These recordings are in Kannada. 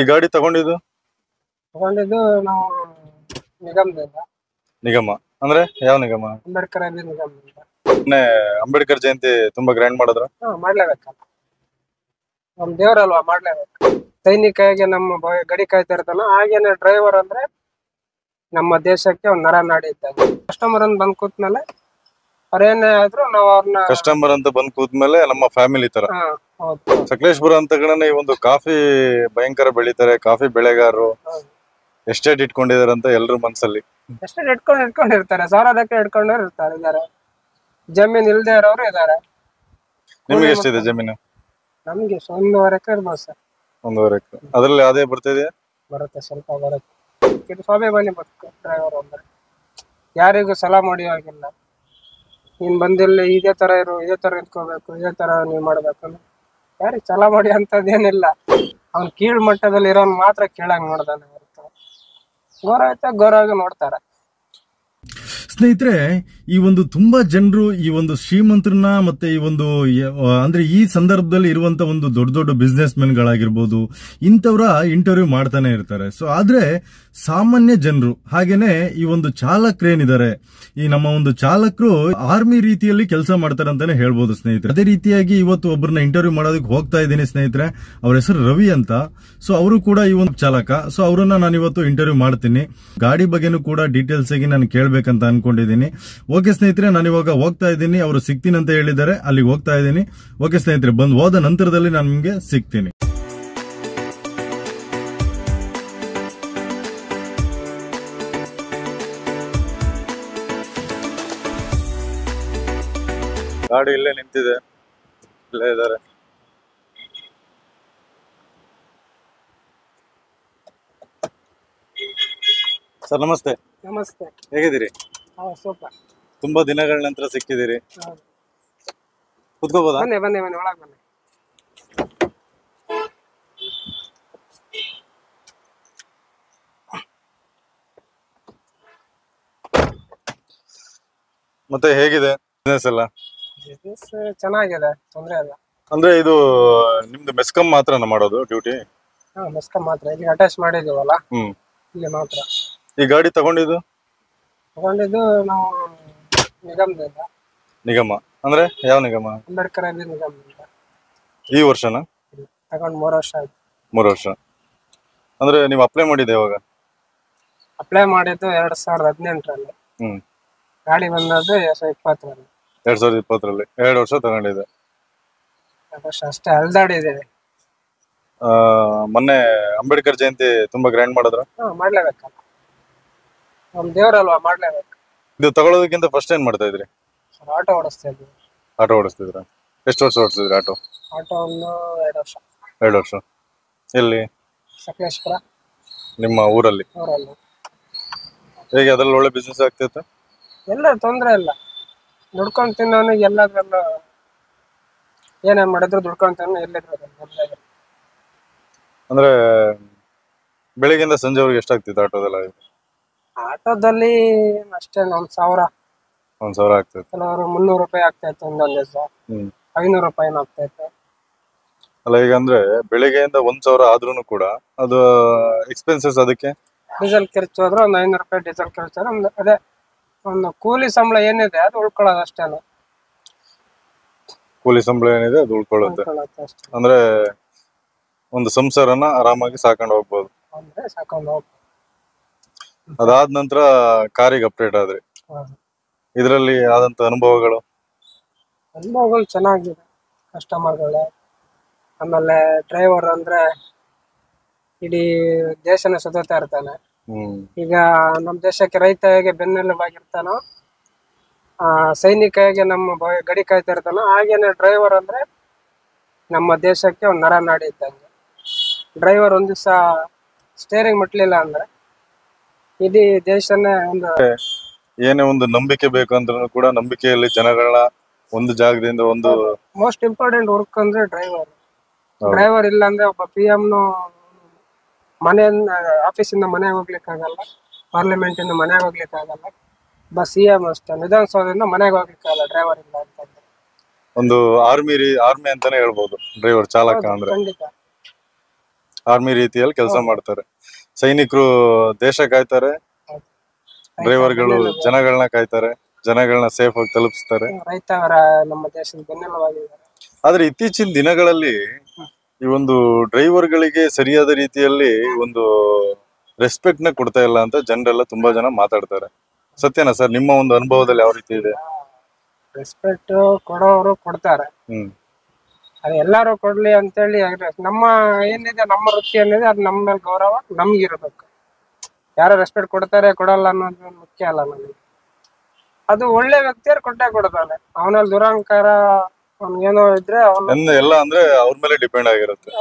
ಈ ಗಾಡಿ ತಗೊಂಡಿದ್ದು ತಗೊಂಡಿದ್ದು ನಾವು ನಿಗಮದಿಂದ. ನಿಗಮ ಅಂದ್ರೆ ಯಾವ ನಿಗಮ? ಅಂಬೇಡ್ಕರ್ ಅಲ್ಲಿ ನಿಗಮದಿಂದ. ಮೊನ್ನೆ ಅಂಬೇಡ್ಕರ್ ಜಯಂತಿ ತುಂಬಾ ಗ್ರ್ಯಾಂಡ್ ಮಾಡಿದ್ರ? ಮಾಡ್ಲೇಬೇಕಲ್ಲ, ನಮ್ ದೇವರಲ್ವಾ, ಮಾಡ್ಲೇಬೇಕು. ಸೈನಿಕರಿಗೆ ನಮ್ಮ ಗಡಿ ಕಾಯ್ತಾ ಇರ್ತಾನ, ಹಾಗೇನೆ ಡ್ರೈವರ್ ಅಂದ್ರೆ ನಮ್ಮ ದೇಶಕ್ಕೆ ಒಂದ್ ನರನಾಡಿ ಇದ್ದಂಗೆ. ಕಸ್ಟಮರ್ ಅಂತ ಬಂದ್ ಕೂತ್ಮೇಲೆ ಅವ್ರೇನೇ ಆದ್ರೂ ನಾವ್ ಅವ್ರನ್ನ ಕಸ್ಟಮರ್ ಅಂತ ಬಂದ್ ಕೂತ್ಮೇಲೆ ನಮ್ಮ ಫ್ಯಾಮಿಲಿ ತರ. ಹೌದು. ಸಕಲೇಶ್ಪುರ ಅಂತ ಕಡೆ ಈ ಒಂದು ಕಾಫಿ ಭಯಂಕರ ಬೆಳಿತಾರೆ, ಕಾಫಿ ಬೆಳೆಗಾರರು ಎಸ್ಟೇಟ್ ಇಟ್ಕೊಂಡಿದಾರೆ ಅಂತ ಎಲ್ರ ಮನ್ಸಲ್ಲಿ. ಎಷ್ಟೇ ಇಟ್ಕೊಂಡಿರ್ತಾರೆ, ಸಾವಿರದಕ್ಕೆ ಇಟ್ಕೊಂಡವ್ರು ಇದ್ದಾರೆ. ಜಮೀನ್ ಇಲ್ದೇ ಇರೋರು ಇದಾರೆ. ನಿಮ್ಗೆ ಎಷ್ಟಿದೆ ಜಮೀನು? ನಮ್ಗೆ 1.5 ಎಕರೆ ಇರ್ಬೋದು ಸರ್. 1.5 ಎಕರೆ. ಅದ್ರಲ್ಲಿ ಅದೇ ಬರ್ತಿದೆ? ಬರುತ್ತೆ, ಸ್ವಲ್ಪ ಬರುತ್ತೆ. ಇದು ಸ್ವಾಭಿಮಾನಿ ಬದುಕು ಡ್ರೈವರ್ ಅಂದ್ರೆ. ಯಾರಿಗೂ ಸಲ ಮಾಡಿಯಾಗಿಲ್ಲ, ನೀನ್ ಬಂದಿಲ್ಲ ಇದೇ ತರ ಇರು, ಇದೇ ತರ ನಿಂತ್ಕೋಬೇಕು, ಇದೇ ತರ ನೀವ್ ಮಾಡ್ಬೇಕು, ಯಾರಿಗೆ ಸಲ ಮಾಡಿ ಅಂತದೇನಿಲ್ಲ. ಅವ್ನ್ ಕೀಳ್ ಮಟ್ಟದಲ್ಲಿ ಇರೋನ್ ಮಾತ್ರ ಕೇಳಂಗ್ ನೋಡ್ದಾನೆ ಹೊರತು ಗೌರವ ನೋಡ್ತಾರೆ. ಸ್ನೇಹಿತರೆ, ಈ ಒಂದು ತುಂಬಾ ಜನರು ಈ ಒಂದು ಶ್ರೀಮಂತರನ್ನ ಮತ್ತೆ ಈ ಒಂದು ಅಂದ್ರೆ ಈ ಸಂದರ್ಭದಲ್ಲಿ ಇರುವಂತ ಒಂದು ದೊಡ್ಡ ದೊಡ್ಡ ಬಿಸ್ನೆಸ್ ಮೆನ್ ಗಳಾಗಿರ್ಬೋದು, ಇಂಥವ್ರ ಇಂಟರ್ವ್ಯೂ ಮಾಡ್ತಾನೆ ಇರ್ತಾರೆ. ಸೊ ಆದ್ರೆ ಸಾಮಾನ್ಯ ಜನರು ಹಾಗೇನೆ ಈ ಒಂದು ಚಾಲಕರೇನಿದ್ದಾರೆ, ಈ ನಮ್ಮ ಒಂದು ಚಾಲಕರು ಆರ್ಮಿ ರೀತಿಯಲ್ಲಿ ಕೆಲಸ ಮಾಡ್ತಾರೆ ಅಂತಾನೆ ಹೇಳ್ಬೋದು ಸ್ನೇಹಿತರೆ. ಅದೇ ರೀತಿಯಾಗಿ ಇವತ್ತು ಒಬ್ಬರನ್ನ ಇಂಟರ್ವ್ಯೂ ಮಾಡೋದಕ್ಕೆ ಹೋಗ್ತಾ ಇದ್ದೀನಿ ಸ್ನೇಹಿತರೆ. ಅವ್ರ ಹೆಸರು ರವಿ ಅಂತ. ಸೊ ಅವರು ಕೂಡ ಈ ಒಂದು ಚಾಲಕ. ಸೊ ಅವರನ್ನ ನಾನು ಇವತ್ತು ಇಂಟರ್ವ್ಯೂ ಮಾಡ್ತೀನಿ. ಗಾಡಿ ಬಗ್ಗೆನೂ ಕೂಡ ಡೀಟೇಲ್ಸ್ ಆಗಿ ನಾನು ಕೇಳ್ಬೇಕಂತ ಅನ್ಕೊಂಡಿದ್ದೀನಿ. ಓಕೆ ಸ್ನೇಹಿತರೆ, ನಾನು ಇವಾಗ ಹೋಗ್ತಾ ಇದ್ದೀನಿ. ಅವರು ಸಿಗ್ತೀನಿ ಅಂತ ಹೇಳಿದ್ದಾರೆ, ಅಲ್ಲಿಗೆ ಹೋಗ್ತಾ ಇದ್ದೀನಿ. ಓಕೆ ಸ್ನೇಹಿತರೆ, ಬಂದು ಹೋದ ನಂತರದಲ್ಲಿ ನಾನು ನಿಮ್ಗೆ ಸಿಗ್ತೀನಿ. ಗಾಡಿ ಇಲ್ಲೇ ನಿಂತಿದೆ, ಇಲ್ಲೇ ಇದ್ದಾರೆ. ಸರ್ ನಮಸ್ತೆ. ನಮಸ್ತೆ. ಹೇಗಿದ್ದೀರಿ? ಸೂಪರ್. ತುಂಬಾ ದಿನಗಳ ನಂತರ ಸಿಕ್ಕಿದ್ದೀರಿ. ಕುತ್ಕೋಬೋದಾ? ಬನ್ನಿ ಬನ್ನಿ ಬನ್ನಿ, ಒಳಗ್ ಬನ್ನಿ. ಮತ್ತೆ ಹೇಗಿದೆ ಬಿಸ್ನೆಸ್ ಎಲ್ಲ? ಬಿಸ್ನೆಸ್ ಚೆನ್ನಾಗಿದೆ, ತೊಂದ್ರೆ ಇಲ್ಲ. ಅಂದ್ರೆ ಇದು ನಿಮ್ದು ಮೆಸ್ಕಾಂ ಮಾತ್ರನ ಮಾಡೋದು ಡ್ಯೂಟಿ? ಮೆಸ್ಕಾಂ ಮಾತ್ರ, ಇಲ್ಲಿ ಅಟ್ಯಾಚ್ ಮಾಡಿದೀವಲ್ಲ, ಇಲ್ಲಿ ಮಾತ್ರ. ಈ ಗಾಡಿ ತಗೊಂಡಿದ್ದು ನಾವು ನಿಗಮದಿಂದ. ನಿಗಮ ಅಂದ್ರೆ ಯಾವ ನಿಗಮ? ಅಂಬೇಡ್ಕರ್ ಅಲ್ಲಿ ನಿಗಮದಿಂದ. ಈ ವರ್ಷನ ತಗೊಂಡ್ 3 ವರ್ಷ ಆಯ್ತು. 3 ವರ್ಷ. ಅಂದ್ರೆ ನೀವು ಅಪ್ಲೈ ಮಾಡಿದ್ದೆ ಯಾವಾಗ? ಅಪ್ಲೈ ಮಾಡಿದ್ದು 2018ರಲ್ಲಿ. ಗಾಡಿ ಬಂದದ್ದು 2020ರಲ್ಲಿ. 2020ರಲ್ಲಿ 2 ವರ್ಷ ತಗೊಂಡಿದ್ದೆ. 2 ವರ್ಷ ಅಷ್ಟೇ ಅಲ್ದಾಡಿದೆ. ಮೊನ್ನೆ ಅಂಬೇಡ್ಕರ್ ಜಯಂತಿ ತುಂಬಾ ಗ್ರ್ಯಾಂಡ್ ಮಾಡಿದ್ರ? ಮಾಡ್ಲೇಬೇಕಲ್ಲ, ನಮ್ ದೇವರಲ್ವಾ, ಮಾಡ್ಲೇಬೇಕು. ಇದು ತಗೊಳ್ಳೋದಕ್ಕಿಂತ ಫಸ್ಟ್ ಏನ್ ಮಾಡ್ತಾ ಇದ್ರಿ? ಆಟೋ ಓಡಿಸ್ತಾ ಇದ್ವಿ. ಆಟೋ ಓಡಿಸ್ತಿದ್ರ? ಎಷ್ಟು ವರ್ಷ ಓಡಿಸ್ತಿದ್ರಿ ಆಟೋ? ಆಟೋ ಒಂದು 2 ವರ್ಷ. 2 ವರ್ಷ. ಎಲ್ಲಿ? ಸಕಲೇಶ್ಪುರ. ನಿಮ್ಮ ಊರಲ್ಲಿ? ಊರಲ್ಲಿ. ಹೇಗೆ ಅದ್ರಲ್ಲಿ ಒಳ್ಳೆ ಬಿಸ್ನೆಸ್ ಆಗ್ತಿತ್ತು? ಎಲ್ಲ ತೊಂದ್ರೆ ಇಲ್ಲ, ದುಡ್ಕೊಂಡ್ ತಿನ್ನೋನಿಗೆ ಎಲ್ಲದ್ರಲ್ಲೂ ಏನೇ ಮಾಡಿದ್ರು ದುಡ್ಕೊಂಡ್ ತಿನ್ನೋ ಎಲ್ಲಿದ್ರು. ಅಂದ್ರೆ ಬೆಳಿಗ್ಗೆಯಿಂದ ಸಂಜೆವರೆಗೆ ಎಷ್ಟಾಗ್ತಿತ್ತು ಆಟೋದೆಲ್ಲ? ಆಟೋದಲ್ಲಿ ಅಷ್ಟೇ 1,000. 1,000 ಆಗ್ತಿತ್ತು. ಕೆಲವರು 300 ರೂಪಾಯಿ ಆಗ್ತಾ ಇತ್ತು, ಒಂದೊಂದ್ ದಿವಸ 500 ರೂಪಾಯಿ ಆಗ್ತಾ ಇತ್ತು. ಅಲ್ಲ, ಈಗ ಅಂದ್ರೆ ಬೆಳಿಗ್ಗೆಯಿಂದ 1,000 ಆದ್ರೂ ಕೂಡ ಅದು ಎಕ್ಸ್ಪೆನ್ಸಸ್, ಅದಕ್ಕೆ ಡೀಸೆಲ್ ಖರ್ಚು ಹೋದ್ರೆ ಒಂದು 500 ರೂಪಾಯಿ ಡೀಸೆಲ್ ಖರ್ಚು ಹೋದ್ರೆ ಅದೇ ಒಂದು ಕೂಲಿ ಸಂಬಳ ಏನಿದೆ ಅದು ಉಳ್ಕೊಳ್ಳೋದು ಅಷ್ಟೇನು. ಕೂಲಿ ಸಂಬಳ ಏನಿದೆ ಅದು ಉಳ್ಕೊಳ್ಳುತ್ತೆ. ಅಂದ್ರೆ ಒಂದು ಸಂಸಾರನ ಆರಾಮಾಗಿ ಸಾಕೊಂಡು ಹೋಗ್ಬೋದು. ಸಾಕೊಂಡು ಹೋಗ್ಬೋದು. ಅದಾದ ನಂತರ ಕಾರಿಗೆ ಅಪ್ಡೇಟ್ ಆದ್ರಿ. ಇದರಲ್ಲಿ ಆದಂತ ಅನುಭವಗಳು ಚೆನ್ನಾಗಿದೆ. ಕಸ್ಟಮರ್ಗಳು, ಆಮೇಲೆ ಡ್ರೈವರ್ ಅಂದ್ರೆ ಇಡೀ ದೇಶನ ಸುತ್ತಾ ಇರ್ತಾನೆ. ಈಗ ನಮ್ ದೇಶಕ್ಕೆ ರೈತ ಹೇಗೆ ಬೆನ್ನೆಲುಬಾಗಿರ್ತಾನೋ, ಸೈನಿಕ ಹೇಗೆ ನಮ್ಮ ಗಡಿ ಕಾಯ್ತಾ ಇರ್ತಾನೋ, ಹಾಗೇನೆ ಡ್ರೈವರ್ ಅಂದ್ರೆ ನಮ್ಮ ದೇಶಕ್ಕೆ ಒಂದ್ ನರನಾಡಿ ಇದ್ದಂಗೆ. ಡ್ರೈವರ್ ಒಂದ್ ದಿವಸ ಸ್ಟೇರಿಂಗ್ ಮುಟ್ಲಿಲ್ಲ ಅಂದ್ರೆ ಇಡೀ ದೇಶನೇ ಏನೇ ಒಂದು ನಂಬಿಕೆ ಬೇಕು ಅಂದ್ರೂ ಕೂಡ ನಂಬಿಕೆಯಲ್ಲಿ ಜನಗಳನ್ನ ಒಂದು ಜಾಗದಿಂದ ಒಂದು ಮೋಸ್ಟ್ ಇಂಪಾರ್ಟೆಂಟ್ ವರ್ಕ್ ಅಂದ್ರೆ ಡ್ರೈವರ್. ಡ್ರೈವರ್ ಇಲ್ಲ ಅಂದ್ರೆ ಒಬ್ಬ PM ಮನೆಯಿಂದ ಆಫೀಸಿಂದ ಮನೆಗೆ ಹೋಗ್ಲಿಕ್ಕೆ ಆಗಲ್ಲ, ಪಾರ್ಲಿಮೆಂಟ್ ಇಂದ ಮನೆಗೆ ಹೋಗ್ಲಿಕ್ಕೆ ಆಗಲ್ಲ, CM ಅಷ್ಟೇ ವಿಧಾನಸೌಧದಿಂದ ಮನೆಗೆ ಹೋಗ್ಲಿಕ್ಕೆ ಆಗಲ್ಲ ಡ್ರೈವರ್ ಇಲ್ಲ ಅಂತಂದ್ರೆ. ಒಂದು ಆರ್ಮಿ ಅಂತಾನೆ ಹೇಳ್ಬೋದು ಡ್ರೈವರ್ ಚಾಲಕ ಅಂದ್ರೆ. ಖಂಡಿತ. ಆರ್ಮಿ ರೀತಿಯಲ್ಲಿ ಕೆಲಸ ಮಾಡ್ತಾರೆ. ಸೈನಿಕರು ದೇಶ ಕಾಯ್ತಾರೆ, ಡ್ರೈವರ್ಗಳು ಜನಗಳನ್ನ ಕಾಯ್ತಾರೆ, ಜನಗಳನ್ನ ಸೇಫ್ ಆಗಿ ತಲುಪಿಸ್ತಾರೆ. ರೈತ ಅವರ ನಮ್ಮ ದೇಶದ ಬೆನ್ನೆಲುಬಾಗಿದ್ದಾರೆ. ಆದ್ರೆ ಇತ್ತೀಚಿನ ದಿನಗಳಲ್ಲಿ ಈ ಒಂದು ಡ್ರೈವರ್ಗಳಿಗೆ ಸರಿಯಾದ ರೀತಿಯಲ್ಲಿ ಒಂದು ರೆಸ್ಪೆಕ್ಟ್ ನ ಕೊಡ್ತಾ ಇಲ್ಲ ಅಂತ ಜನರೆಲ್ಲ ತುಂಬಾ ಜನ ಮಾತಾಡ್ತಾರೆ. ಸತ್ಯನಾ ಸರ್? ನಿಮ್ಮ ಒಂದು ಅನುಭವದಲ್ಲಿ ಯಾವ ರೀತಿ ಇದೆ? ರೆಸ್ಪೆಕ್ಟ್ ಕೊಡೋರು ಕೊಡ್ತಾರೆ, ಅದು ಎಲ್ಲಾರು ಕೊಡ್ಲಿ ಅಂತೇಳಿ ನಮ್ಮ ಏನಿದೆ, ನಮ್ಮ ವೃತ್ತಿ ಏನಿದೆ ಅದು ನಮ್ಮ ಮೇಲೆ ಗೌರವ ನಮ್ಗಿರ್ಬೇಕು. ಯಾರು ರೆಸ್ಪೆಕ್ಟ್ ಕೊಡ್ತಾರೆ ಕೊಡಲ್ಲ ಅನ್ನೋದು ಮುಖ್ಯ ಅಲ್ಲ ನಮಗೆ. ಅದು ಒಳ್ಳೆ ವ್ಯಕ್ತಿಯರು ಕೊಟ್ಟೆ ಕೊಡ್ತಾನೆ. ಅವನಲ್ಲಿ ದುರಹಂಕಾರ ಅವ್ನಿಗೇನೋ ಇದ್ರೆ ಎಲ್ಲ ಅಂದ್ರೆ ಅವ್ರ ಮೇಲೆ ಡಿಪೆಂಡ್ ಆಗಿರುತ್ತೆ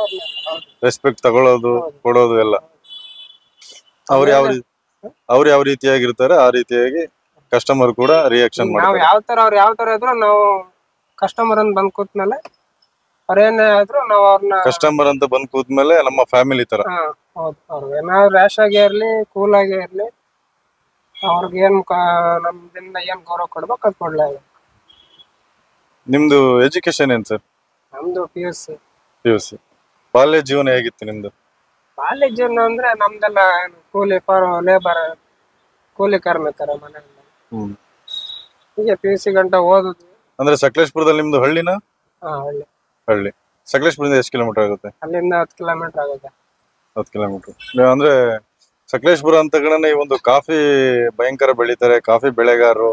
ರೆಸ್ಪೆಕ್ಟ್ ತಗೊಳ್ಳೋದು ಕೊಡೋದು ಎಲ್ಲ. ಅವ್ರು ಯಾವ ರೀತಿಯಾಗಿರ್ತಾರೆ ಆ ರೀತಿಯಾಗಿ ಕಸ್ಟಮರ್ ಕೂಡ ರಿಯಾಕ್ಷನ್ ನಾವು ಮಾಡ್ತಾರೆ. ಅವ್ರು ಯಾವ ತರ ಇದ್ರು ನಾವು ಕಸ್ಟಮರ್ ಅಂತ ಬಂದ್ ಕೂತ್ಮೇಲೆ ಅವ್ರೇನೇ ಆದ್ರೂ ನಾವು ಅವ್ರನ್ನ ಕಸ್ಟಮರ್ ಅಂತ ಬಂದ್ ಕೂತ್ಮೇಲೆ ನಮ್ಮ ಫ್ಯಾಮಿಲಿ ತರ. ಹೌದು, ಅವ್ರು ಏನಾದ್ರು ರ್ಯಾಶ್ ಆಗೇ ಇರ್ಲಿ, ಕೂಲ್ ಆಗೇ ಇರ್ಲಿ, ಅವ್ರಿಗೆ ನಮ್ದಿಂದ ಏನ್ ಗೌರವ ಕೊಡ್ಬೇಕು ಅದು ಕೊಡ್ಲೇ. ನಿಮ್ದು ಎಜುಕೇಶನ್ ಏನ್ ಸರ್? ನಮ್ದು PUC. ಬಾಲ್ಯ ಜೀವನ ಹೇಗಿತ್ತು ನಿಮ್ದು? ಬಾಲ್ಯ ಜೀವನ ಅಂದ್ರೆ ನಮ್ದೆಲ್ಲ ಕೂಲಿ ಲೇಬರ್, ಕೂಲಿ ಕಾರ್ಮಿಕರ ಮನೆಯಲ್ಲಿ ಹೀಗೆ PUC ಗಂಟ ಓದುದು. ಅಂದ್ರೆ ಸಕಲೇಶ್ಪುರದಲ್ಲಿ ನಿಮ್ದು ಹಳ್ಳಿನ? ಹಳ್ಳಿ. ಸಕಲೇಶ್ಪುರದಿಂದ ಎಷ್ಟು ಕಿಲೋಮೀಟರ್ ಆಗುತ್ತೆ? ಅಲ್ಲಿಂದ 10 ಕಿಲೋಮೀಟರ್ ಆಗುತ್ತೆ. 10 ಕಿಲೋಮೀಟರ್. ಅಂದ್ರೆ ಸಕಲೇಶ್ಪುರ ಅಂತ ಕಡೆ ಈ ಒಂದು ಕಾಫಿ ಭಯಂಕರ ಬೆಳಿತಾರೆ, ಕಾಫಿ ಬೆಳೆಗಾರರು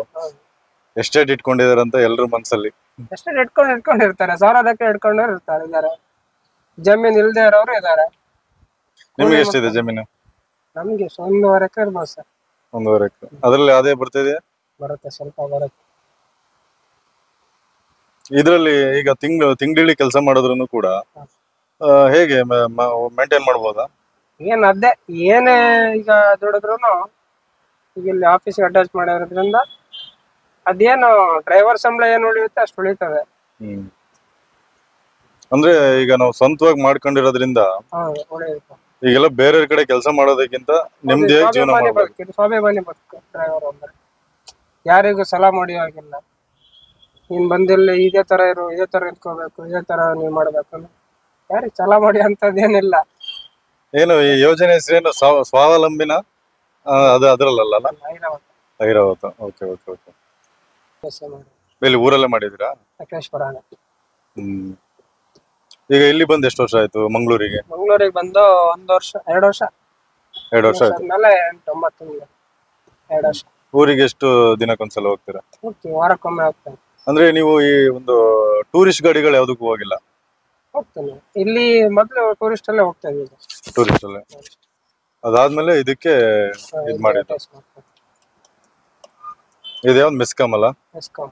ಎಸ್ಟೇಟ್ ಇಟ್ಕೊಂಡಿದಾರೆ ಅಂತ ಎಲ್ರ ಮನ್ಸಲ್ಲಿ. ಎಸ್ಟೇಟ್ ಇಟ್ಕೊಂಡಿರ್ತಾರೆ, ಸಾವಿರಾದಕ್ಕೆ ಇಟ್ಕೊಂಡಿರ್ತಾರೆ. ಜಮೀನ್ ಇಲ್ದೇ ಇರೋರು ಇದಾರೆ. ನಿಮ್ಗೆ ಎಷ್ಟಿದೆ ಜಮೀನು? ನಮ್ಗೆ 1.5 ಎಕರೆ ಇರ್ಬೋದು ಸರ್. 1.5 ಎಕರೆ. ಅದ್ರಲ್ಲಿ ಅದೇ ಬರ್ತಿದೆ? ಬರುತ್ತೆ, ಸ್ವಲ್ಪ ಬರುತ್ತೆ. ಇದ್ರಲ್ಲಿ ಈಗ ತಿಂಗ್ಳಿಳಿ ಕೆಲಸ ಮಾಡಿದ್ರು ಕೂಡ ಹೇಗೆ ಮೇಂಟೈನ್ ಮಾಡ್ಬೋದಾ? ಅದೇ ಏನೇ ಈಗ ದುಡಿದ್ರು ಈಗ ಇಲ್ಲಿ ಆಫೀಸ್ಗೆ ಅಟ್ಯಾಚ್ ಮಾಡಿರೋದ್ರಿಂದ ಅದೇನು ಡ್ರೈವರ್ ಸಂಬಳ ಏನು ಉಳಿಯುತ್ತೆ ಅಷ್ಟು ಉಳಿತದೆ. ಅಂದ್ರೆ ಈಗ ನಾವು ಸ್ವಂತವಾಗಿ ಮಾಡ್ಕೊಂಡಿರೋದ್ರಿಂದ ಈಗೆಲ್ಲ ಬೇರೆ ಕಡೆ ಕೆಲಸ ಮಾಡೋದಕ್ಕಿಂತ ನಿಮ್ದೇ ಜೀವನ ಮಾಡ್ಬೇಕು. ಸ್ವಾಭಿಮಾನಿ ಬದುಕು ಡ್ರೈವರ್ ಅಂದ್ರೆ ಯಾರಿಗೂ ಸಲ ಮಾಡಿ ಆಗಿಲ್ಲ. ನೀನ್ ಬಂದಿಲ್ಲಿ ಇದೇ ತರ ಇರು, ಇದೇ ತರ ಇಟ್ಕೋಬೇಕು, ಇದೇ ತರ ನೀವ್ ಮಾಡ್ಬೇಕು, ಯಾರಿಗೆ ಸಲ ಮಾಡಿ ಅಂತದೇನಿಲ್ಲ. ಏನು ಈ ಯೋಜನೆ ಹೆಸರೇನು? ಸ್ವಾವಲಂಬಿನ ಅದ್ರಲ್ಲ? ಐರಾವತ. Okay okay okay. ಇಲ್ಲಿ ಊರಲ್ಲೇ ಮಾಡಿದಿರಾ? ಸಕಲೇಶ್ಪುರ. ಈಗ ಇಲ್ಲಿ ಬಂದು ಎಷ್ಟು ವರ್ಷ ಆಯ್ತು ಮಂಗಳೂರಿಗೆ? ಮಂಗಳೂರಿಗೆ ಬಂದು 1 ವರ್ಷ 2 ವರ್ಷ. 2 ವರ್ಷ ಆಯ್ತು. ಆದ್ಮೇಲೆ 2 ವರ್ಷ. ಊರಿಗೆ ಎಷ್ಟು ದಿನಕ್ಕೊಂದ್ಸಲ ಹೋಗ್ತೀರಾ? ವಾರಕ್ಕೊಮ್ಮೆ ಹೋಗ್ತೇನೆ. ಅಂದ್ರೆ ನೀವು ಈ ಒಂದು ಟೂರಿಸ್ಟ್ ಗಾಡಿಗಳು ಯಾವ್ದಕ್ಕೂ ಹೋಗಿಲ್ಲ? ಹೋಗ್ತೇನೆ. ಇಲ್ಲಿ ಮೊದ್ಲು ಟೂರಿಸ್ಟ್ ಅಲ್ಲೇ ಹೋಗ್ತಾ ಇದ್ದೀವಿ. ಟೂರಿಸ್ಟ್ ಅಲ್ಲೇ. ಅದಾದ್ಮೇಲೆ ಇದಕ್ಕೆ ಇದ್ ಮಾಡಿದ್ದು. ಇದ್ಯಾವ್ದು ಮೆಸ್ಕಾಂ ಅಲ್ಲ? ಮೆಸ್ಕಾಂ.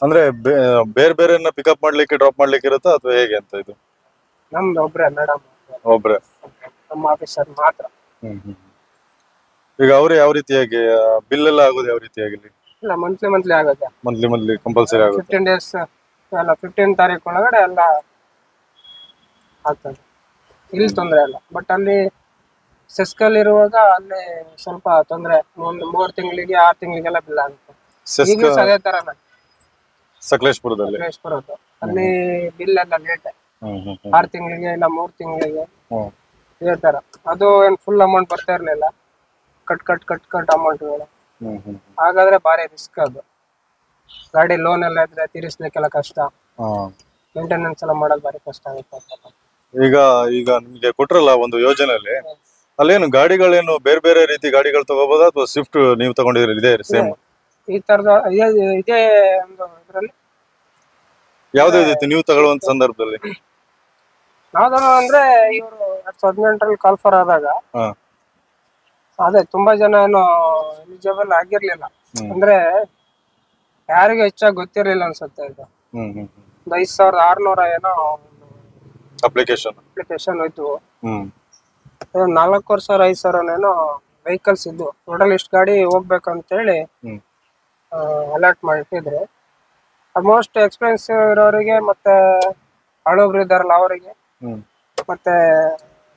ಅಂದ್ರೆ ಬೇರೆ ಬೇರೆಯನ್ನ ಪಿಕಪ್ ಮಾಡ್ಲಿಕ್ಕೆ ಡ್ರಾಪ್ ಮಾಡ್ಲಿಕ್ಕೆ ಇರುತ್ತಾ ಅಥವಾ ಹೇಗೆ ಅಂತ? ಇದು ನಮ್ದು ಒಬ್ರೆ ಮೇಡಮ್. ಒಬ್ರೆ? ನಮ್ಮ ಆಫೀಸರ್ ಮಾತ್ರ. ಈಗ ಅವ್ರು ಯಾವ ರೀತಿಯಾಗಿ ಬಿಲ್ ಎಲ್ಲ ಆಗೋದು ಯಾವ ರೀತಿಯಾಗಿ? ಇಲ್ಲ, ಮಂತ್ಲಿ ಆಗುತ್ತೆ. ಮಂತ್ಲಿ ಕಂಪಲ್ಸರಿ ಆಗುತ್ತೆ. 15 ಡೇಸ್ ಎಲ್ಲ 15 ತಾರೀಕು ಒಳಗಡೆ ಎಲ್ಲ ಆಗ್ತದೆ. ಇಲ್ಲಿ ತೊಂದರೆ ಇಲ್ಲ. ಬಟ್ ಅಲ್ಲಿ ಸೆಸ್ಕಲ್ ಇರುವಾಗ ಅಲ್ಲಿ ಸ್ವಲ್ಪ ತೊಂದರೆ. 3 ತಿಂಗಳಿಗೆ 6 ತಿಂಗಳಿಗೆಲ್ಲ ಬಿಲ್ ಆಗುತ್ತೆ. ಅದೇ ತರನ ಸಕಲೇಶ್ಪುರದಲ್ಲಿ ಅಲ್ಲಿ ಬಿಲ್ ಎಲ್ಲ ಲೇಟ್. 6 ತಿಂಗಳಿಗೆ ಇಲ್ಲ 3 ತಿಂಗಳಿಗೆ ಇದೇ ತರ. ಅದು ಏನ್ ಫುಲ್ ಅಮೌಂಟ್ ಬರ್ತಾ ಇರ್ಲಿಲ್ಲ. ಕಟ್ ಅಮೌಂಟ್ಗಳು. ಹಾಗಾದ್ರೆ ಭಾರಿ ರಿಸ್ಕ್. ಅದು ಗಾಡಿ ಲೋನ್ ಎಲ್ಲ ಇದ್ರೆ ತೀರಿಸ್ಲಿಕ್ಕೆಲ್ಲ ಕಷ್ಟ. ಮೇಂಟೆನೆನ್ಸ್ ಎಲ್ಲ ಮಾಡೋದು ಭಾರಿ ಕಷ್ಟ ಆಗುತ್ತೆ. ಈಗ ನಿಮ್ಗೆ ಕೊಟ್ರಲ್ಲ ಒಂದು ಯೋಜನೆಯಲ್ಲಿ, ಅಲ್ಲೇನು ಗಾಡಿಗಳೇನು ಬೇರೆ ಬೇರೆ ರೀತಿ ಗಾಡಿಗಳು ತಗೋಬೋದಾ ಅಥವಾ ಸ್ವಿಫ್ಟ್ ನೀವು ತಗೊಂಡಿದ್ರಿ? ಇದೇ ಸೇಮ್ ಈ ತರದ ಇದೇ ಒಂದು ಇದ್ರಲ್ಲಿ ಯಾವ್ದು ಇದಿತ್ತು ನೀವು ತಗೊಳ್ಳುವಂತ ಸಂದರ್ಭದಲ್ಲಿ? ಯಾವ್ದು ಅಂದ್ರೆ ಇವರು 2018 ಕಾಲ್ ಫಾರ್ ಆದಾಗ ಅದೇ ತುಂಬಾ ಜನ ಏನು ಎಲಿಜಿಬಲ್ ಆಗಿರ್ಲಿಲ್ಲ. ಅಂದ್ರೆ ಯಾರಿಗೂ ಹೆಚ್ಚಾಗಿ ಗೊತ್ತಿರ್ಲಿಲ್ಲ ಅನ್ಸುತ್ತೆ. ಇದು 5,600 ಏನೋ ಅಪ್ಲಿಕೇಶನ್ ಹೋಯ್ತು. 4,000 5,000 ಏನೋ ವೆಹಿಕಲ್ಸ್ ಇದ್ದು. ಟೋಟಲ್ ಇಷ್ಟು ಗಾಡಿ ಹೋಗ್ಬೇಕಂತ ಹೇಳಿ ಅಲರ್ಟ್ ಮಾಡಿಟ್ಟಿದ್ರು. ಆಲ್ಮೋಸ್ಟ್ ಎಕ್ಸ್ಪೀರಿಯನ್ಸ್ ಇರೋರಿಗೆ ಮತ್ತೆ ಹಳಬ್ರು ಇದ್ದಾರಲ್ಲ ಅವರಿಗೆ ಮತ್ತೆ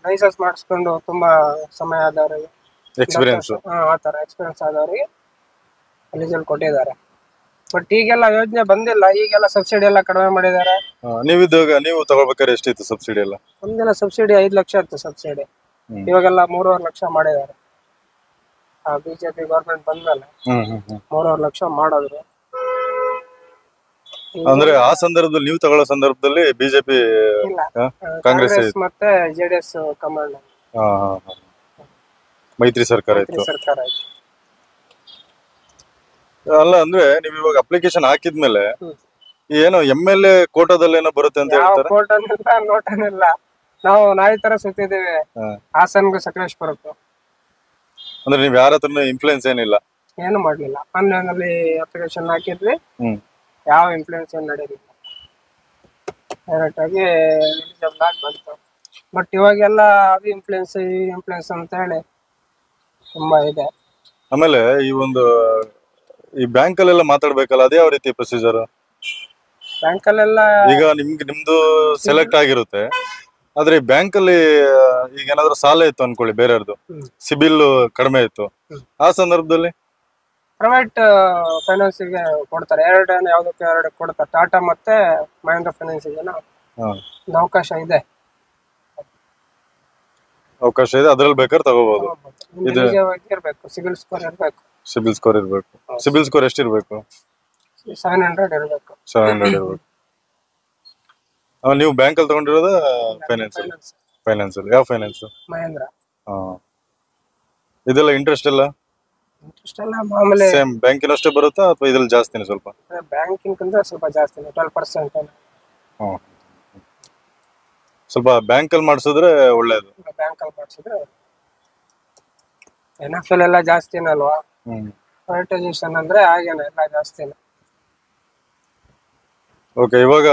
ಲೈಸೆನ್ಸ್ ಮಾಡಿಸ್ಕೊಂಡು ತುಂಬಾ ಸಮಯ ಆದವರಿಗೆ, ಎಕ್ಸ್ಪೀರಿಯನ್ಸ್ ಆತರ ಎಕ್ಸ್ಪೀರಿಯನ್ಸ್ ಆದವರಿಗೆ ಎಲಿಜಿಬಲ್ ಕೊಟ್ಟಿದ್ದಾರೆ. ಬಟ್ ಈಗೆಲ್ಲ ಯೋಜನೆ ಬಂದಿಲ್ಲ, ಈಗೆಲ್ಲ ಸಬ್ಸಿಡಿ ಎಲ್ಲ ಕಡಿಮೆ ಮಾಡಿದ್ದಾರೆ. ನೀವು ತಗೋಬೇಕಾದ್ರೆ ಎಷ್ಟಿತ್ತು ಸಬ್ಸಿಡಿ ಎಲ್ಲ? ಒಂದಿನ ಸಬ್ಸಿಡಿ 5 ಲಕ್ಷ ಇತ್ತು ಸಬ್ಸಿಡಿ, ಹ್ಮ್. ಇವಾಗೆಲ್ಲ 3.5 ಲಕ್ಷ ಮಾಡಿದ್ದಾರೆ. ಬಿಜೆಪಿ ಗೌರ್ಮೆಂಟ್ ಬಂದ್ಮೇಲೆ 3.5 ಲಕ್ಷ ಮಾಡಿದ್ರು. ಅಂದ್ರೆ ಆ ಸಂದರ್ಭದಲ್ಲಿ ನೀವು ತಗೊಳ್ಳೋ ಸಂದರ್ಭದಲ್ಲಿ ಬಿಜೆಪಿ ಇಲ್ಲ, ಕಾಂಗ್ರೆಸ್ ಕಾಂಗ್ರೆಸ್ ಮತ್ತೆ ಜೆಡಿಎಸ್ ಕಮಾಂಡ್ ಮೈತ್ರಿ ಸರ್ಕಾರ ಇತ್ತು. ಸರ್ಕಾರ ಇತ್ತು. ಅಲ್ಲ ಅಂದ್ರೆ ನೀವು ಇವಾಗ ಅಪ್ಲಿಕೇಶನ್ ಹಾಕಿದ್ಮೇಲೆ ಹ್ಮ್. ಏನೋ MLA ಕೋಟಾದಲ್ಲಿ ಏನೋ ಬರುತ್ತೆ ಅಂತ ಯಾವ ಹೇಳ್ತಾರೆ. ಕೋಟನಿಲ್ಲ ನೋಟನಿಲ್ಲ, ನಾವು ನಾಯಿ ತರ ಸುತ್ತಿದ್ದೀವಿ ಹಾ. ಹಾಸನ್ಗೂ ಸಕಲೇಶ್ಪುರಕ್ಕೂ. ಅಂದ್ರೆ ನೀವ್ ಯಾರ ಹತ್ರನೂ ಇನ್ಫ್ಲೂಯೆನ್ಸ್ ಏನಿಲ್ಲ? ಏನು ಮಾಡ್ಲಿಲ್ಲ, ಆನ್ಲೈನ್ ಅಲ್ಲಿ ಅಪ್ಲಿಕೇಶನ್ ಹಾಕಿದ್ವಿ, ಹ್ಮ್. ಯಾವ ಇನ್ಫ್ಲೂಯೆನ್ಸ್ ಏನು ನಡೆಯಲಿಲ್ಲ, ಡೈರೆಕ್ಟ್ ಆಗಿ ಎಲಿಜಿಬಲ್ ಆಗಿ ಬಂತು. ಬಟ್ ಇವಾಗೆಲ್ಲ ಅದು ಇನ್ಫ್ಲೂಯೆನ್ಸ್ ಈ ಇನ್ಫ್ಲೂಯೆನ್ಸ್ ಅಂತ ಹೇಳಿ ತುಂಬಾ ಇದೆ. ಆಮೇಲೆ ಈ ಬ್ಯಾಂಕ್ ಅಲ್ಲೆಲ್ಲ ಮಾತಾಡ್ಬೇಕಲ್ಲ, ಅದೇ ಯಾವ ರೀತಿ ಪ್ರೊಸೀಜರ್? ಬ್ಯಾಂಕಲ್ಲೆಲ್ಲ ಈಗ ನಿಮ್ದು ಸೆಲೆಕ್ಟ್ ಆಗಿರುತ್ತೆ, ಆದ್ರೆ ಬ್ಯಾಂಕ್ ಅಲ್ಲಿ ಈಗ ಏನಾದ್ರು ಸಾಲ ಇತ್ತು ಅನ್ಕೊಳ್ಳಿ ಬೇರೆಯವ್ರದ್ದು, ಹ್ಮ್. ಸಿಬಿಲ್ ಕಡಿಮೆ ಇತ್ತು, ಹ್ಮ್. ಆ ಸಂದರ್ಭದಲ್ಲಿ ಪ್ರೈವೇಟ್ ಫೈನಾನ್ಸಿಗೆ ಕೊಡ್ತಾರೆ, ಯಾವ್ದಕ್ಕೆ ಎರಡು ಕೊಡ್ತಾರೆ, ಟಾಟಾ ಮತ್ತೆ ಮಹೇಂದ್ರ ಫೈನಾನ್ಸಿಗೆ ಹಾ. ಅವಕಾಶ ಇದೆ. ಅವಕಾಶ ಇದೆ, ಅದ್ರಲ್ಲಿ ಬೇಕಾದ್ರೆ ತಗೋಬಹುದು. ಇದು ಇರ್ಬೇಕು, ಸಿಬಿಲ್ ಸ್ಕೋರ್ ಇರ್ಬೇಕು. ಸಿಬಿಲ್ ಸ್ಕೋರ್ ಇರ್ಬೇಕು. ಸಿಬಿಲ್ ಸ್ಕೋರ್ ಎಷ್ಟಿರ್ಬೇಕು? 700 ಇರ್ಬೇಕು. 700 ಇರ್ಬೇಕು. ನೀವು ಬ್ಯಾಂಕ್ ಅಲ್ಲಿ ತಗೊಂಡಿರೋದು ಫೈನಾನ್ಸ್? ಫೈನಾನ್ಸ್ ಅಲ್ಲಿ ಯಾವ ಫೈನಾನ್ಸ್? ಮಹೇಂದ್ರ. ಇದೆಲ್ಲ ಇಂಟ್ರೆಸ್ಟ್ ಎಲ್ಲ ಇಂಟ್ರೆಸ್ಟ್ ಎಲ್ಲ ಮಾಮೂಲಿ ಸೇಮ್ ಬ್ಯಾಂಕಿನಷ್ಟೇ ಬರುತ್ತಾ ಅಥವಾ ಇದ್ರಲ್ಲಿ ಜಾಸ್ತಿನೇ ಸ್ವಲ್ಪ? ಬ್ಯಾಂಕಿಂಗ್ ಸ್ವಲ್ಪ ಜಾಸ್ತಿನೇ, 12%. ಸ್ವಲ್ಪ ಬ್ಯಾಂಕ್ ಅಲ್ಲಿ ಮಾಡಿಸಿದ್ರೆ ಒಳ್ಳೇದು. ಬ್ಯಾಂಕ್ ಅಲ್ಲಿ ಮಾಡಿಸಿದ್ರೆ NFL ಎಲ್ಲ ಜಾಸ್ತಿನೇ ಅಲ್ವಾ, ಪ್ರೈವೇಟೈಸೇಷನ್ ಅಂದ್ರೆ ಹಾಗೇನೆ ಎಲ್ಲ ಜಾಸ್ತಿನೇ. ಓಕೆ, ಇವಾಗ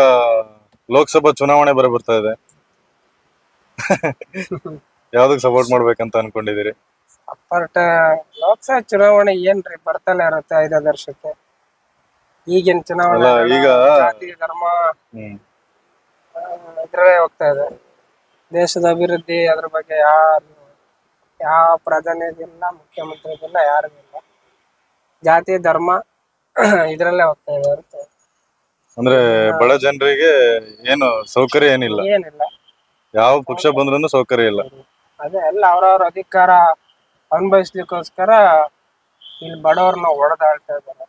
ಲೋಕಸಭಾ ಚುನಾವಣೆ ಬರ್ತಾ ಇದೆ. ಯಾವ್ದಕ್ ಸಪೋರ್ಟ್ ಮಾಡ್ಬೇಕಂತ ಅನ್ಕೊಂಡಿದೀರಿ? ಅಪ್ಪರ್ಟ ಲೋಕಸಭಾ ಚುನಾವಣೆ ಏನ್ರಿ ಬರ್ತಲೇ ಇರುತ್ತೆ 5 ವರ್ಷಕ್ಕೆ. ಈಗಿನ ಚುನಾವಣೆ ಈಗ ಜಾತಿ ಧರ್ಮ ಇದ್ರಲ್ಲೇ ಹೋಗ್ತಾ ಇದೆ. ದೇಶದ ಅಭಿವೃದ್ಧಿ ಅದ್ರ ಬಗ್ಗೆ ಯಾವ ಪ್ರಾಧಾನ್ಯದಿಲ್ಲ, ಮುಖ್ಯಮಂತ್ರಿಗಿಲ್ಲ, ಯಾರಿಗಿಲ್ಲ. ಜಾತಿ ಧರ್ಮ ಇದ್ರಲ್ಲೇ ಹೋಗ್ತಾ ಇದೆ ಹೊರತು ಅಂದ್ರೆ ಬಡ ಜನರಿಗೆ ಏನು ಸೌಕರ್ಯ ಏನಿಲ್ಲ, ಏನಿಲ್ಲ. ಯಾವ ಪಕ್ಷ ಬಂದ್ರೂ ಸೌಕರ್ಯ ಇಲ್ಲ. ಅದೇ ಎಲ್ಲ ಅವ್ರವ್ರ ಅಧಿಕಾರ ಅನುಭವಿಸ್ಲಿಕ್ಕೋಸ್ಕರ ಇಲ್ಲಿ ಬಡವ್ರನ್ನ ಹೊಡೆದಾಳ್ತಾ ಇದ್ದಾರೆ.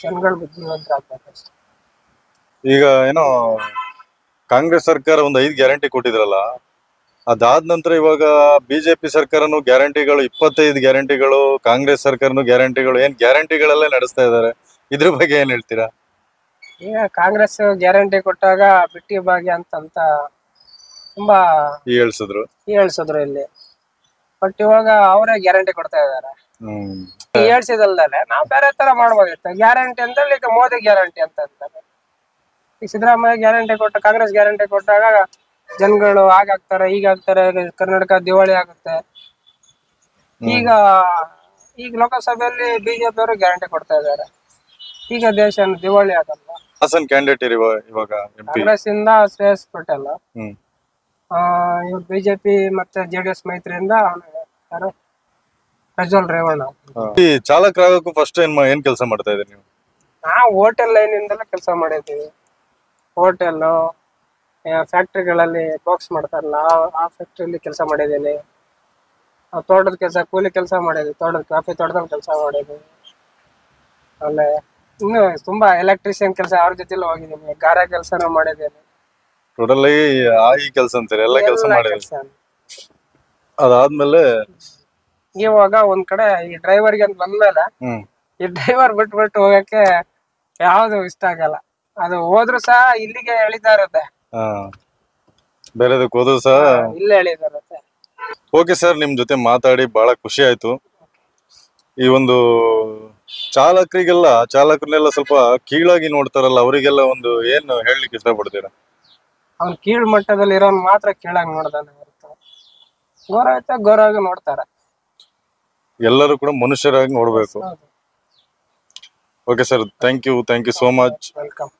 ಜನಗಳು ಬುದ್ಧಿವಂತರಾಗ್ಬೇಕಷ್ಟೆ. ಈಗ ಏನೋ ಕಾಂಗ್ರೆಸ್ ಸರ್ಕಾರ ಒಂದು 5 ಗ್ಯಾರಂಟಿ ಕೊಟ್ಟಿದ್ರಲ್ಲ, ಅದಾದ ನಂತರ ಇವಾಗ ಬಿಜೆಪಿ ಸರ್ಕಾರನು ಗ್ಯಾರಂಟಿಗಳು 25 ಗ್ಯಾರಂಟಿಗಳು, ಕಾಂಗ್ರೆಸ್ ಸರ್ಕಾರನು ಗ್ಯಾರಂಟಿಗಳು, ಏನ್ ಗ್ಯಾರಂಟಿಗಳೆಲ್ಲ ನಡೆಸ್ತಾ ಇದಾರೆ. ಇದ್ರ ಬಗ್ಗೆ ಏನ್ ಹೇಳ್ತೀರಾ? ಈಗ ಕಾಂಗ್ರೆಸ್ ಗ್ಯಾರಂಟಿ ಕೊಟ್ಟಾಗ ಬಿಟ್ಟಿ ಭಾಗ್ಯ ಅಂತ ತುಂಬಾ ಹೇಳ್ಸಿದ್ರು ಇಲ್ಲಿ. ಬಟ್ ಇವಾಗ ಅವರೇ ಗ್ಯಾರಂಟಿ ಕೊಡ್ತಾ ಇದಾರೆ. ಹೇಳ್ಸಿದಲ್ದಲೆ ನಾವ್ ಬೇರೆ ತರ ಮಾಡ್ಬೋದಿತ್ತು. ಗ್ಯಾರಂಟಿ ಅಂತ ಈಗ ಮೋದಿ ಗ್ಯಾರಂಟಿ ಅಂತ ಅಂತಾರೆ. ಈಗ ಸಿದ್ದರಾಮಯ್ಯ ಗ್ಯಾರಂಟಿ ಕಾಂಗ್ರೆಸ್ ಗ್ಯಾರಂಟಿ ಕೊಟ್ಟಾಗ ಜನಗಳು ಆಗಾಗ್ತಾರೆ, ಈಗಾಗ್ತಾರೆ, ಕರ್ನಾಟಕ ದಿವಾಳಿ ಆಗುತ್ತೆ. ಈಗ ಲೋಕಸಭೆಯಲ್ಲಿ ಬಿಜೆಪಿ ಅವರು ಗ್ಯಾರಂಟಿ ಕೊಡ್ತಾ ಇದ್ದಾರೆ, ಈಗ ದೇಶ ದಿವಾಳಿ ಆಗಲ್ಲ. ಹಾಸನ್ ಕ್ಯಾಂಡಿಡೇಟ್ ಇವಾಗ ಕಾಂಗ್ರೆಸ್ ಇಂದ ಶ್ರೇಯಸ್ ಪಟೇಲ್, ಇವ್ರು ಬಿಜೆಪಿ ಮತ್ತೆ ಜೆಡಿಎಸ್ ಮೈತ್ರಿಯಿಂದ ಯಾರು ಪ್ರಜ್ವಲ್ ರೇವಣ್ಣ. ಈ ಚಾಲಕರಾಗಕ್ಕೂ ಫಸ್ಟ್ ಏನ್ ಕೆಲಸ ಮಾಡ್ತಾ ಇದ್ದೀರಿ ನೀವು? ನಾವು ಹೋಟೆಲ್ ಲೈನ್ ಇಂದೆಲ್ಲ ಕೆಲಸ ಮಾಡಿದ್ದೀವಿ. ಹೋಟೆಲ್ ಫ್ಯಾಕ್ಟ್ರಿಗಳಲ್ಲಿ ಬಾಕ್ಸ್ ಮಾಡ್ತಾರಲ್ಲ, ಆ ಫ್ಯಾಕ್ಟ್ರಿಯಲ್ಲಿ ಕೆಲಸ ಮಾಡಿದ್ದೀನಿ. ತೋಟದ ಕೆಲಸ, ಕೂಲಿ ಕೆಲಸ ಮಾಡಿದ್ವಿ, ಕಾಫಿ ತೋಟದಲ್ಲಿ ಕೆಲಸ ಮಾಡಿದ್ವಿ. ಆಮೇಲೆ ಇನ್ನು ತುಂಬಾ ಎಲೆಕ್ಟ್ರಿಷಿಯನ್ ಕೆಲಸ ಅವ್ರ ಜೊತೆಲಿ ಹೋಗಿದ್ದೀನಿ, ಗಾರೆ ಕೆಲಸನೂ ಮಾಡಿದ್ದೀನಿ. ಟೋಟಲ್ ಈ ಕೆಲಸ ಅಂತಾರೆ, ಎಲ್ಲ ಕೆಲಸ ಮಾಡಿದ್ದೀನಿ. ಅದಾದ್ಮೇಲೆ ಇವಾಗ ಒಂದ್ ಕಡೆ ಈ ಡ್ರೈವರ್ಗೆ ಅಂತ ಬಂದ್ಮೇಲೆ ಈ ಡ್ರೈವರ್ ಬಿಟ್ಬಿಟ್ಟು ಹೋಗಕ್ಕೆ ಯಾವ್ದು ಇಷ್ಟ ಆಗಲ್ಲ. ಅದು ಹೋದ್ರು ಸಹ ಇಲ್ಲಿಗೆ ಎಳಿತಾ ಇರುತ್ತೆ, ಬೇರೆದಕ್ಕೆ ಹೋದ್ರು ಸಹ ಇಲ್ಲೇ ಎಳಿತಾ ಇರುತ್ತೆ. ಓಕೆ ಸರ್, ನಿಮ್ ಜೊತೆ ಮಾತಾಡಿ ಬಹಳ ಖುಷಿ ಆಯ್ತು. ಈ ಒಂದು ಚಾಲಕರನ್ನೆಲ್ಲ ಸ್ವಲ್ಪ ಕೀಳಾಗಿ ನೋಡ್ತಾರಲ್ಲ, ಅವರಿಗೆಲ್ಲ ಏನು ಹೇಳಲಿಕ್ಕೆ ಇಷ್ಟಪಡ್ತೀರಾ? ಅವ್ನ್ ಕೀಳ್ ಮಟ್ಟದಲ್ಲಿ ಇರೋನ್ ಮಾತ್ರ ಕೀಳಾಗಿ ನೋಡ್ದಾನೆ ಹೊರತು ಗೌರವವಾಗಿ ನೋಡ್ತಾರೆ. ಎಲ್ಲರೂ ಕೂಡ ಮನುಷ್ಯರಾಗಿ ನೋಡ್ಬೇಕು. Okay sir, thank you so much. Welcome.